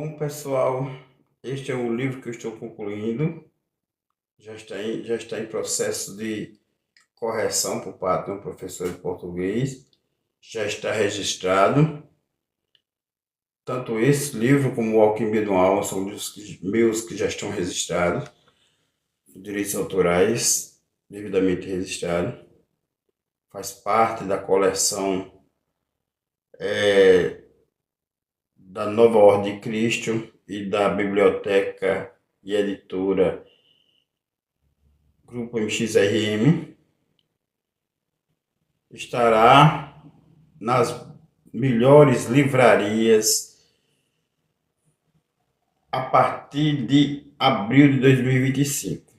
Bom, pessoal, este é o livro que eu estou concluindo. Já está em processo de correção por parte de um professor de português. Já está registrado. Tanto esse livro como o Alquimia de uma Alma são livros meus que já estão registrados. Direitos autorais, devidamente registrados. Faz parte da coleção da Nova Ordem de Cristo e da Biblioteca e Editora Grupo MXRM. Estará nas melhores livrarias a partir de abril de 2025.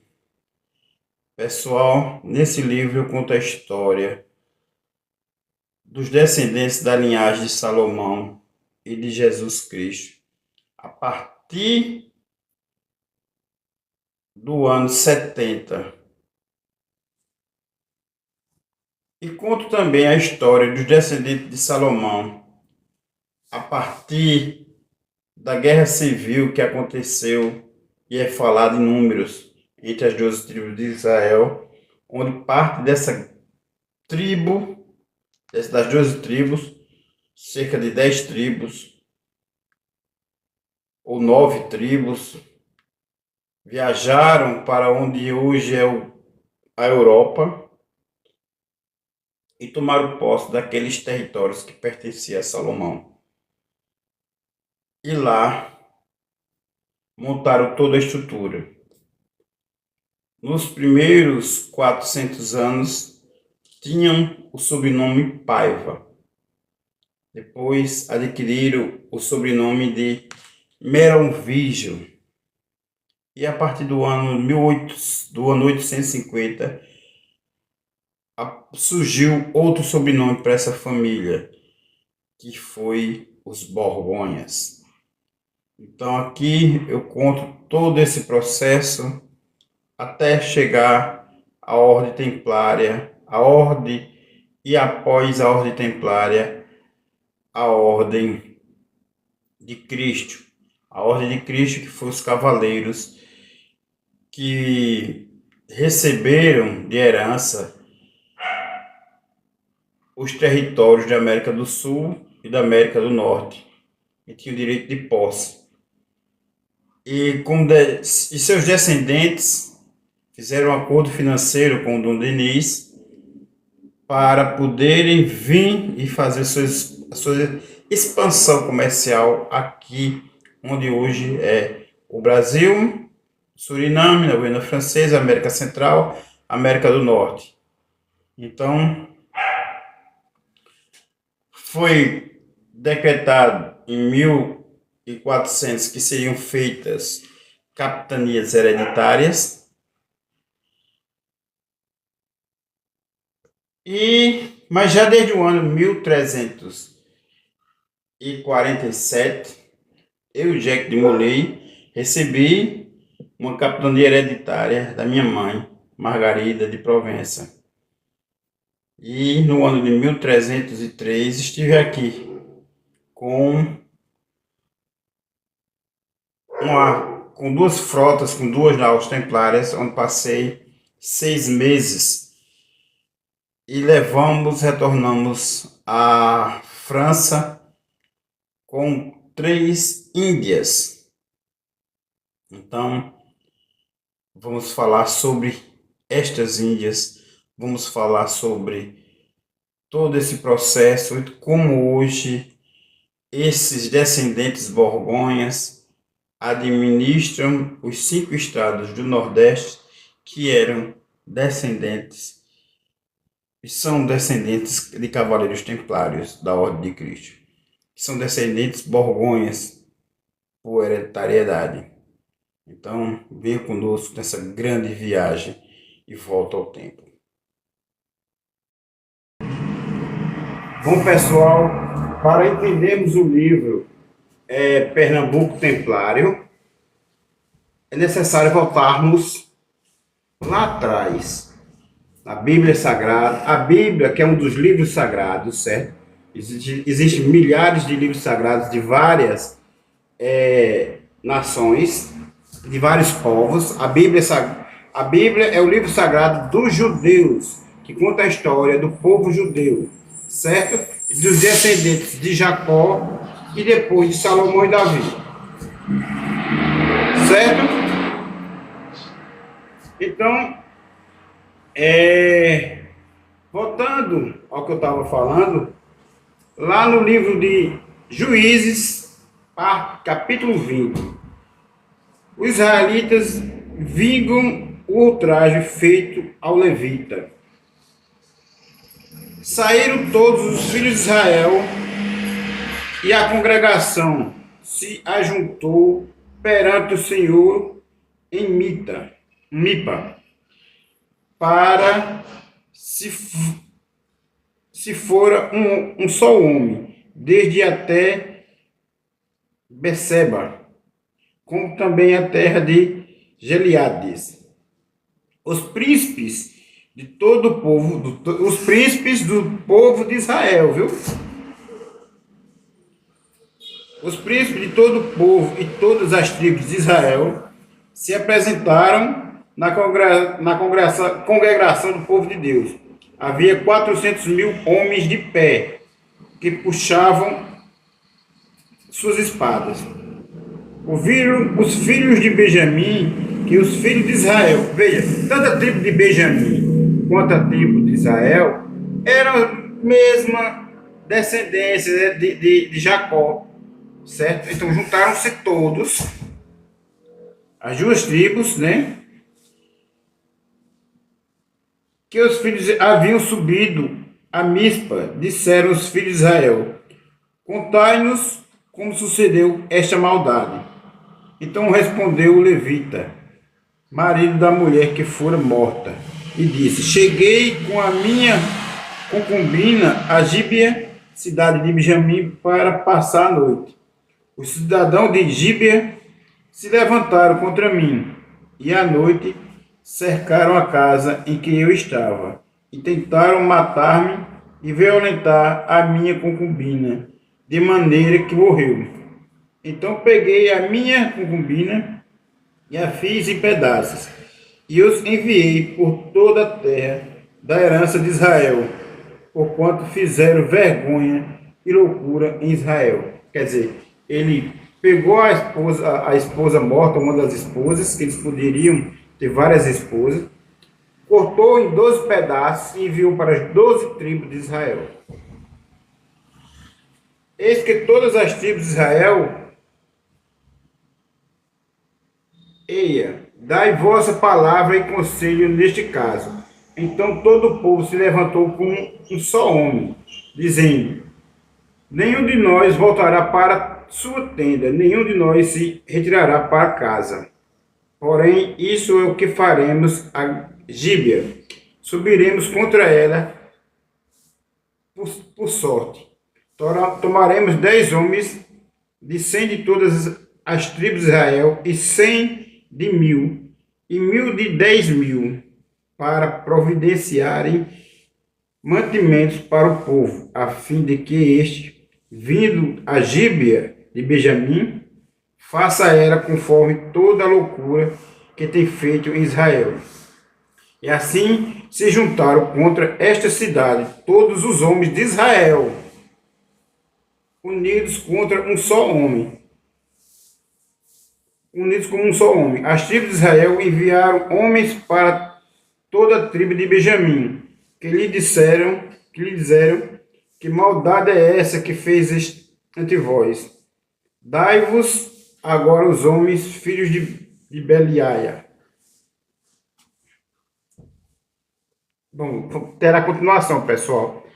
Pessoal, nesse livro eu conto a história dos descendentes da linhagem de Salomão e de Jesus Cristo, a partir do ano 70. E conto também a história dos descendentes de Salomão, a partir da guerra civil que aconteceu e é falado em números entre as 12 tribos de Israel, onde parte dessa tribo, das 12 tribos, cerca de 10 tribos, ou 9 tribos, viajaram para onde hoje é a Europa e tomaram posse daqueles territórios que pertenciam a Salomão. E lá montaram toda a estrutura. Nos primeiros 400 anos, tinham o sobrenome Paiva. Depois adquiriram o sobrenome de Merovígio. E a partir do ano 850, surgiu outro sobrenome para essa família, que foi os Borgonhas. Então aqui eu conto todo esse processo até chegar à Ordem Templária, e após a Ordem Templária, a Ordem de Cristo. A Ordem de Cristo, que foi os cavaleiros que receberam de herança os territórios da América do Sul e da América do Norte, e tinham direito de posse. E seus descendentes fizeram um acordo financeiro com o Dom Denis para poderem vir e fazer a sua expansão comercial aqui, onde hoje é o Brasil, Suriname, na Guiana Francesa, América Central, América do Norte. Então, foi decretado em 1400 que seriam feitas capitanias hereditárias, mas já desde o ano 1347, eu, Jacques de Molay, recebi uma capitania hereditária da minha mãe, Margarida de Provença. E no ano de 1303 estive aqui com duas frotas, com duas naus templárias, onde passei 6 meses. E retornamos à França com 3 índias. Então, vamos falar sobre estas índias, vamos falar sobre todo esse processo e como hoje esses descendentes borgonhas administram os 5 estados do Nordeste que eram descendentes e são descendentes de cavaleiros templários da Ordem de Cristo, que são descendentes borgonhas por hereditariedade. Então, venha conosco nessa grande viagem e volta ao tempo. Bom, pessoal, para entendermos o livro Pernambuco Templário, é necessário voltarmos lá atrás, na Bíblia Sagrada. A Bíblia, que é um dos livros sagrados, certo? Existem milhares de livros sagrados de várias nações, de vários povos. A Bíblia é o livro sagrado dos judeus, que conta a história do povo judeu, certo? Dos descendentes de Jacó e depois de Salomão e Davi, certo? Então, voltando ao que eu estava falando, lá no livro de Juízes, capítulo 20, os israelitas vingam o ultraje feito ao levita. Saíram todos os filhos de Israel e a congregação se ajuntou perante o Senhor em Mipa, para se fora um só homem, desde até Beceba, como também a terra de Gileades. Os príncipes de todo o povo, os príncipes do povo de Israel, viu? Os príncipes de todo o povo e todas as tribos de Israel se apresentaram na congregação do povo de Deus. Havia 400.000 homens de pé, que puxavam suas espadas. Ouviram os filhos de Benjamim que os filhos de Israel, veja, tanto a tribo de Benjamim quanto a tribo de Israel eram a mesma descendência de Jacó, certo? Então juntaram-se todos, as duas tribos, né? Que os filhos haviam subido a Mispa, disseram os filhos de Israel: contai-nos como sucedeu esta maldade. Então respondeu o levita, marido da mulher que fora morta, e disse: cheguei com a minha concubina a Gíbea, cidade de Benjamim, para passar a noite. Os cidadãos de Gíbea se levantaram contra mim, e à noite cercaram a casa em que eu estava, e tentaram matar-me e violentar a minha concubina, de maneira que morreu. Então peguei a minha concubina e a fiz em pedaços, e os enviei por toda a terra da herança de Israel, porquanto fizeram vergonha e loucura em Israel. Quer dizer, ele pegou a esposa morta, uma das esposas, que eles poderiam ter várias esposas, cortou em 12 pedaços e enviou para as 12 tribos de Israel. Eis que todas as tribos de Israel, eia, dai vossa palavra e conselho neste caso. Então todo o povo se levantou como um só homem, dizendo: nenhum de nós voltará para sua tenda, nenhum de nós se retirará para casa. Porém, isso é o que faremos a Gíbea. Subiremos contra ela por sorte. Tomaremos 10 homens de 100 de todas as tribos de Israel, e 100 de 1.000, e 1.000 de 10.000, para providenciarem mantimentos para o povo, a fim de que este, vindo a Gíbea de Benjamim, faça ela conforme toda a loucura que tem feito em Israel. E assim se juntaram contra esta cidade todos os homens de Israel, unidos contra um só homem. Unidos como um só homem. As tribos de Israel enviaram homens para toda a tribo de Benjamim, que lhe disseram que maldade é essa que fez ante vós? Dai-vos agora os homens, filhos de Beliaia. Bom, terá continuação, pessoal.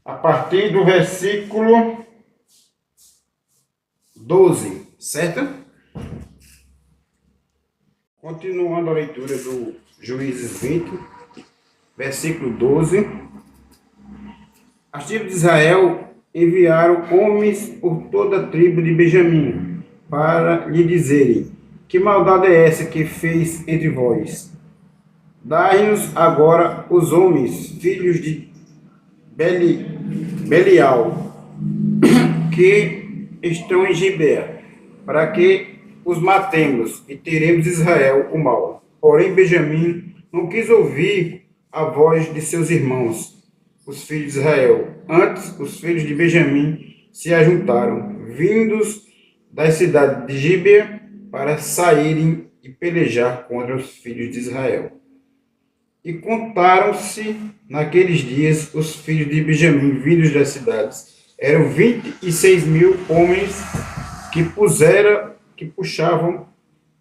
A partir do versículo 12, certo? Continuando a leitura do Juízes 20, versículo 12. As tribos de Israel enviaram homens por toda a tribo de Benjamim, para lhe dizerem: que maldade é essa que fez entre vós? Dai-nos agora os homens, filhos de Belial, que estão em Gibea, para que os matemos e teremos Israel o mal. Porém, Benjamim não quis ouvir a voz de seus irmãos, os filhos de Israel. Antes, os filhos de Benjamim se ajuntaram, vindos das cidades de Gíbea, para saírem e pelejar contra os filhos de Israel. E contaram-se naqueles dias os filhos de Benjamim, vindos das cidades. Eram 26.000 homens que puxavam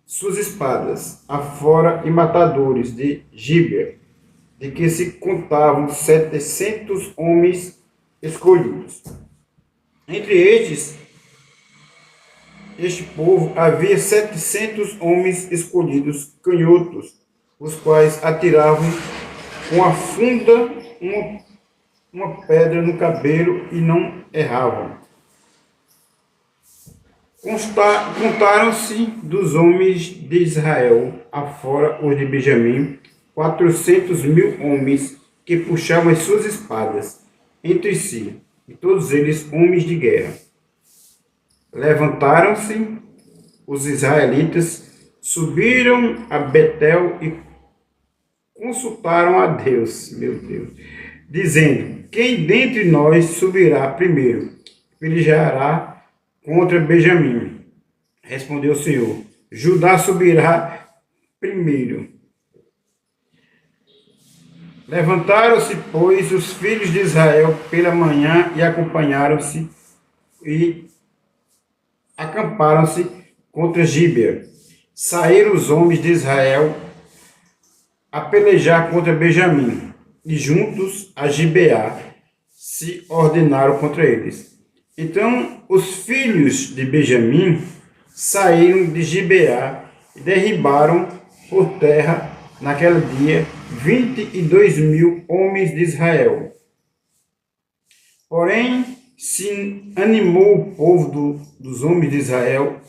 suas espadas afora e matadores de Gíbea, de que se contavam 700 homens escolhidos. Entre este povo havia 700 homens escolhidos, canhotos, os quais atiravam com a funda uma pedra no cabelo e não erravam. Contaram-se dos homens de Israel, afora os de Benjamim, 400.000 homens que puxavam as suas espadas entre si, e todos eles homens de guerra. Levantaram-se os israelitas, subiram a Betel e consultaram a Deus, meu Deus, dizendo: quem dentre nós subirá primeiro? Pelejará contra Benjamim. Respondeu o Senhor: Judá subirá primeiro. Levantaram-se, pois, os filhos de Israel pela manhã e acamparam-se contra Gíbea. Saíram os homens de Israel a pelejar contra Benjamim, e juntos a Gibeá se ordenaram contra eles. Então os filhos de Benjamim saíram de Gibeá e derribaram por terra naquele dia 22.000 homens de Israel. Porém, se animou o povo dos homens de Israel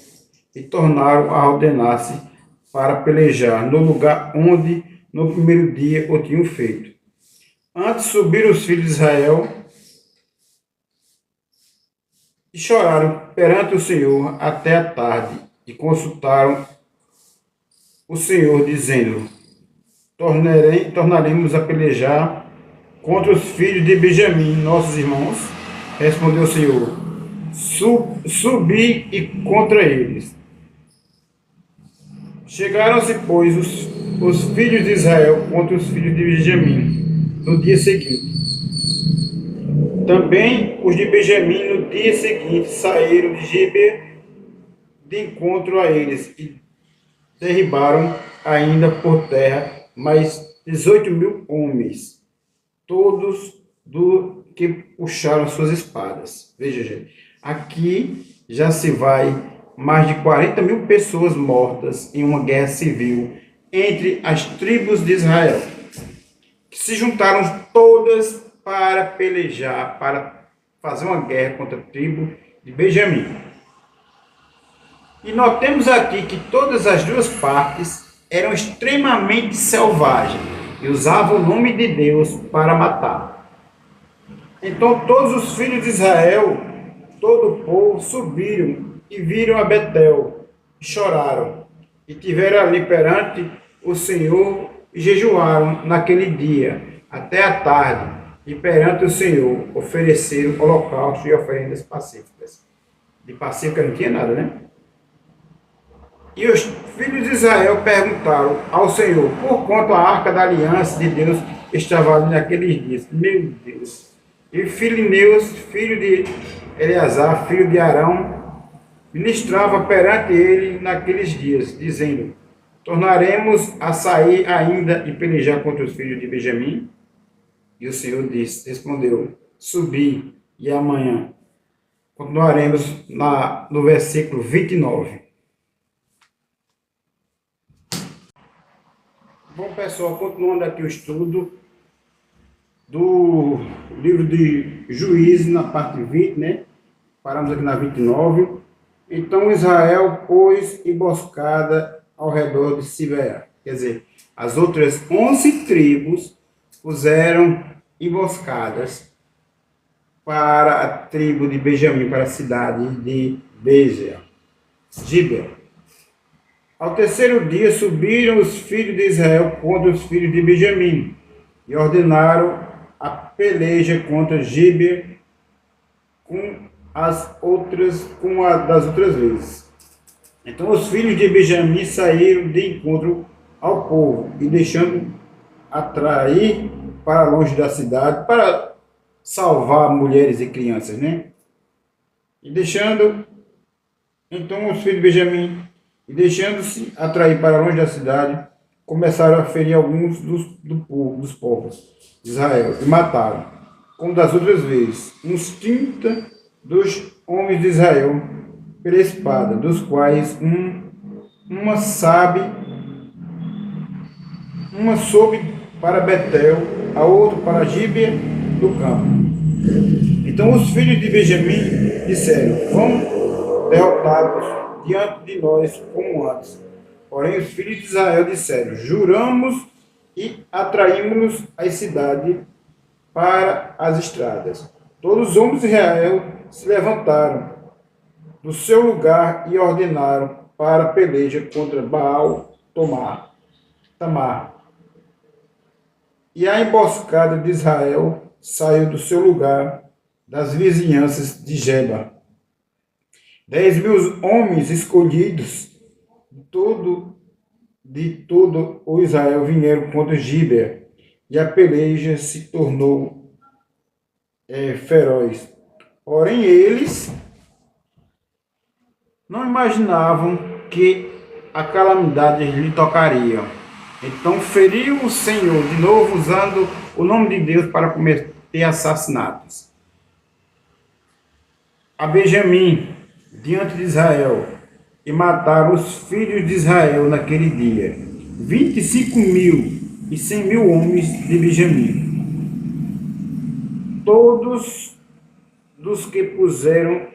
e tornaram a ordenar-se para pelejar no lugar onde no primeiro dia o tinham feito. Antes subiram os filhos de Israel e choraram perante o Senhor até a tarde, e consultaram o Senhor, dizendo: tornaremos a pelejar contra os filhos de Benjamim, nossos irmãos. Respondeu o Senhor: subi e contra eles. Chegaram-se, pois, os filhos de Israel contra os filhos de Benjamim no dia seguinte. Também os de Benjamim no dia seguinte saíram de Gíbea de encontro a eles e derribaram ainda por terra mais 18.000 homens, todos do que puxaram suas espadas. Veja, gente, aqui já se vai mais de 40.000 pessoas mortas em uma guerra civil entre as tribos de Israel, que se juntaram todas para pelejar, para fazer uma guerra contra a tribo de Benjamim. E notemos aqui que todas as duas partes eram extremamente selvagens e usavam o nome de Deus para matar. Então todos os filhos de Israel, todo o povo, subiram e viram a Betel, e choraram, e tiveram ali perante o Senhor, e jejuaram naquele dia, até a tarde, e perante o Senhor ofereceram holocaustos e oferendas pacíficas. De pacífica não tinha nada, né? E os filhos de Israel perguntaram ao Senhor, por quanto a arca da aliança de Deus estava ali naqueles dias. Meu Deus! E Filineus, filho de Eleazar, filho de Arão, ministrava perante ele naqueles dias, dizendo: tornaremos a sair ainda e pelejar contra os filhos de Benjamim? E o Senhor respondeu: subi, e amanhã. Continuaremos no versículo 29. Bom, pessoal, continuando aqui o estudo do livro de Juízes, na parte 20, né? Paramos aqui na 29. Então Israel pôs emboscada ao redor de Sibeá. Quer dizer, as outras 11 tribos puseram emboscadas para a tribo de Benjamim, para a cidade de Bézer. Gibeá. Ao terceiro dia subiram os filhos de Israel contra os filhos de Benjamim e ordenaram a peleja contra Gibeá com a das outras vezes. Então os filhos de Benjamim saíram de encontro ao povo e deixando atrair para longe da cidade para salvar mulheres e crianças, né? E deixando então os filhos de Benjamim e deixando-se atrair para longe da cidade, começaram a ferir alguns dos povos de Israel e mataram, como das outras vezes, uns 30 dos homens de Israel pela espada, dos quais uma soube para Betel, a outra para Gibeá do campo. Então os filhos de Benjamim disseram: vamos derrotá-los diante de nós como antes. Porém os filhos de Israel disseram: juramos e atraímos-nos às cidades para as estradas. Todos os homens de Israel se levantaram do seu lugar e ordenaram para a peleja contra Baal Tamar. E a emboscada de Israel saiu do seu lugar das vizinhanças de Geba. 10.000 homens escolhidos de todo o Israel vieram contra Gibeá, e a peleja se tornou feroz. Porém eles não imaginavam que a calamidade lhe tocaria. Então feriu o Senhor, de novo usando o nome de Deus para cometer assassinatos. A Benjamim, diante de Israel, e mataram os filhos de Israel naquele dia, 25.100 homens de Benjamim, todos dos que puseram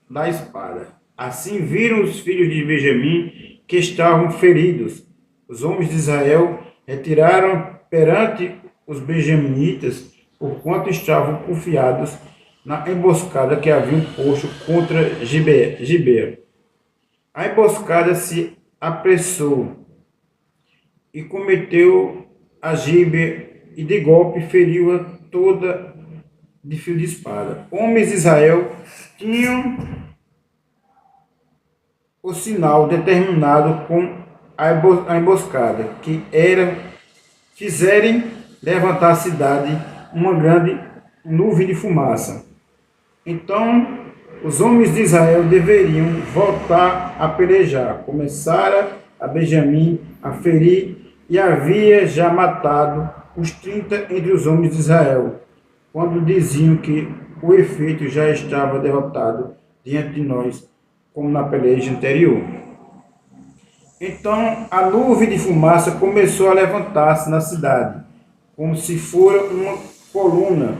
da espada. Assim viram os filhos de Benjamim que estavam feridos. Os homens de Israel retiraram perante os benjaminitas, porquanto estavam confiados na emboscada que haviam posto contra Gibeá. A emboscada se apressou e cometeu a Gibeá e de golpe feriu-a toda de fio de espada. Homens de Israel tinham o sinal determinado com a emboscada, que era fizerem levantar a cidade uma grande nuvem de fumaça. Então os homens de Israel deveriam voltar a pelejar. Começara a Benjamim a ferir e havia já matado os 30 entre os homens de Israel, quando diziam que o efeito já estava derrotado diante de nós, como na peleja anterior. Então a nuvem de fumaça começou a levantar-se na cidade, como se fora uma coluna.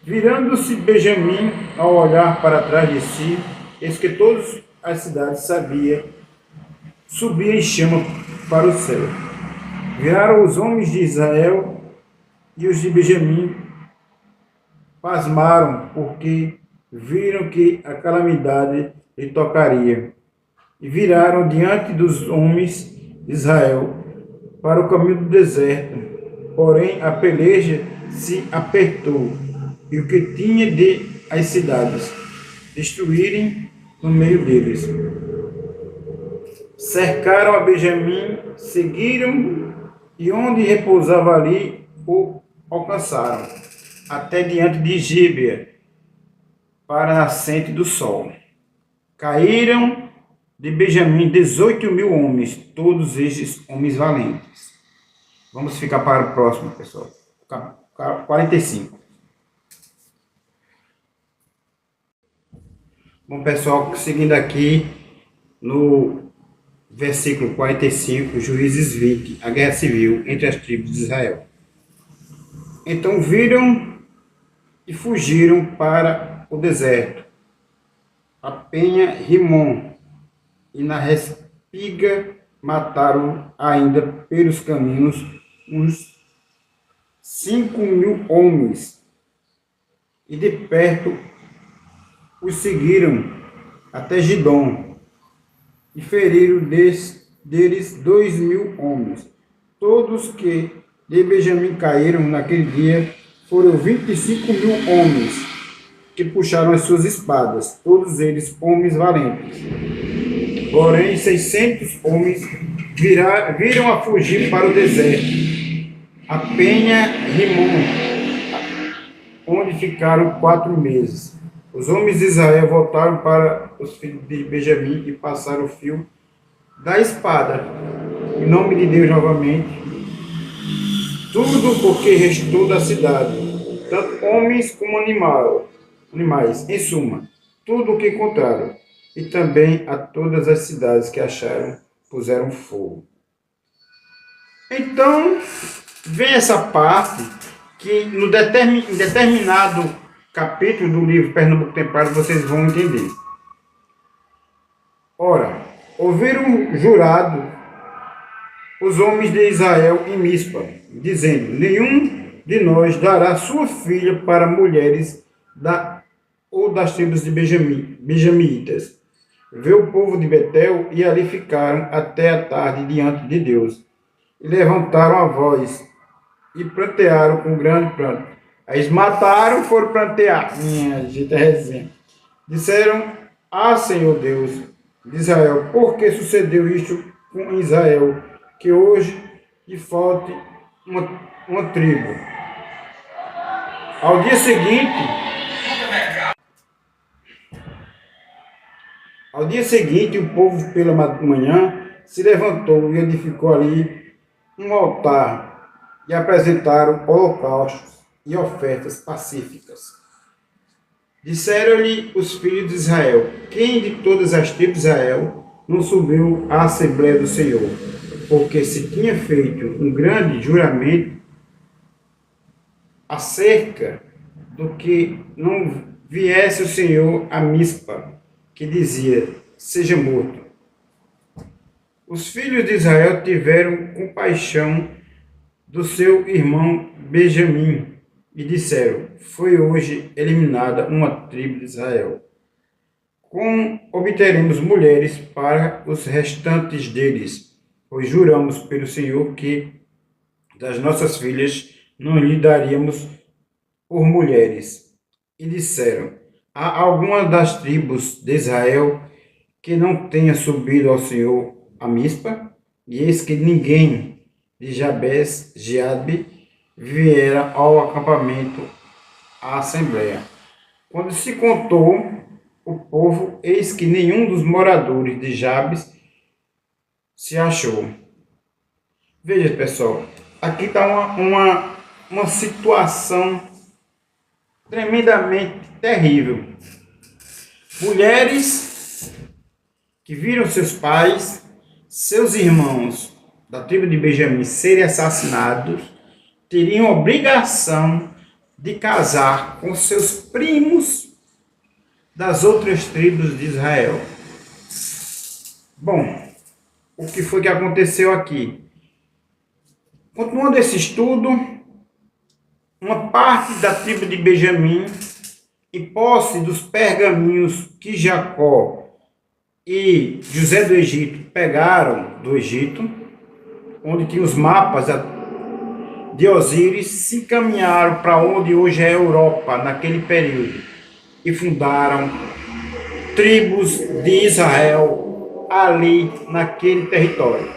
Virando-se Benjamim ao olhar para trás de si, eis que todas as cidades subia em chama para o céu. Viraram os homens de Israel e os de Benjamim pasmaram, porque viram que a calamidade lhe tocaria. E viraram diante dos homens de Israel para o caminho do deserto. Porém a peleja se apertou, e o que tinha de as cidades destruírem no meio deles. Cercaram a Benjamim, seguiram, e onde repousava ali o alcançaram, até diante de Gibeá, para a nascente do sol. Caíram de Benjamim 18.000 homens, todos estes homens valentes. Vamos ficar para o próximo, pessoal. 45. Bom, pessoal, seguindo aqui no versículo 45, Juízes 20, a guerra civil entre as tribos de Israel. Então viram e fugiram para o deserto, a penha Rimon, e na respiga mataram ainda pelos caminhos uns 5.000 homens, e de perto os seguiram até Gidom, e feriram deles 2.000 homens. Todos que de Benjamim caíram naquele dia foram 25.000 homens que puxaram as suas espadas, todos eles homens valentes. Porém, 600 homens viram a fugir para o deserto, a Penha Rimon, onde ficaram 4 meses. Os homens de Israel voltaram para os filhos de Benjamim e passaram o fio da espada, em nome de Deus novamente, tudo o que restou da cidade, tanto homens como animais, em suma, tudo o que encontraram, e também a todas as cidades que acharam, puseram fogo. Então, vem essa parte que em determinado capítulo do livro Pernambuco Templado vocês vão entender. Ora, ouviram jurado os homens de Israel em Mispa, dizendo: nenhum de nós dará sua filha para mulheres ou das tribos de benjamitas. Veio o povo de Betel e ali ficaram até a tarde diante de Deus. E levantaram a voz e prantearam com grande pranto. Aí eles mataram e foram prantear. Minha gente, é resenha. Disseram: ah, Senhor Deus de Israel, por que sucedeu isto com Israel, que hoje lhe falte uma tribo? Ao dia seguinte, o povo pela manhã se levantou e edificou ali um altar e apresentaram holocaustos e ofertas pacíficas. Disseram-lhe os filhos de Israel: quem de todas as tribos de Israel não subiu à Assembleia do Senhor? Porque se tinha feito um grande juramento acerca do que não viesse o Senhor a Mispa, que dizia: seja morto. Os filhos de Israel tiveram compaixão do seu irmão Benjamim e disseram: foi hoje eliminada uma tribo de Israel. Como obteremos mulheres para os restantes deles? Pois juramos pelo Senhor que das nossas filhas não lhe daríamos por mulheres. E disseram: há alguma das tribos de Israel que não tenha subido ao Senhor a Mispa? E eis que ninguém de Jabes Gileade viera ao acampamento à assembleia. Quando se contou o povo, eis que nenhum dos moradores de Jabes se achou. Veja, pessoal, aqui está uma situação tremendamente terrível. Mulheres que viram seus pais, seus irmãos da tribo de Benjamim serem assassinados, teriam obrigação de casar com seus primos das outras tribos de Israel. Bom, o que foi que aconteceu aqui? Continuando esse estudo, uma parte da tribo de Benjamim, em posse dos pergaminhos que Jacó e José do Egito pegaram do Egito, onde tinha os mapas de Osíris, se encaminharam para onde hoje é a Europa, naquele período, e fundaram tribos de Israel ali naquele território.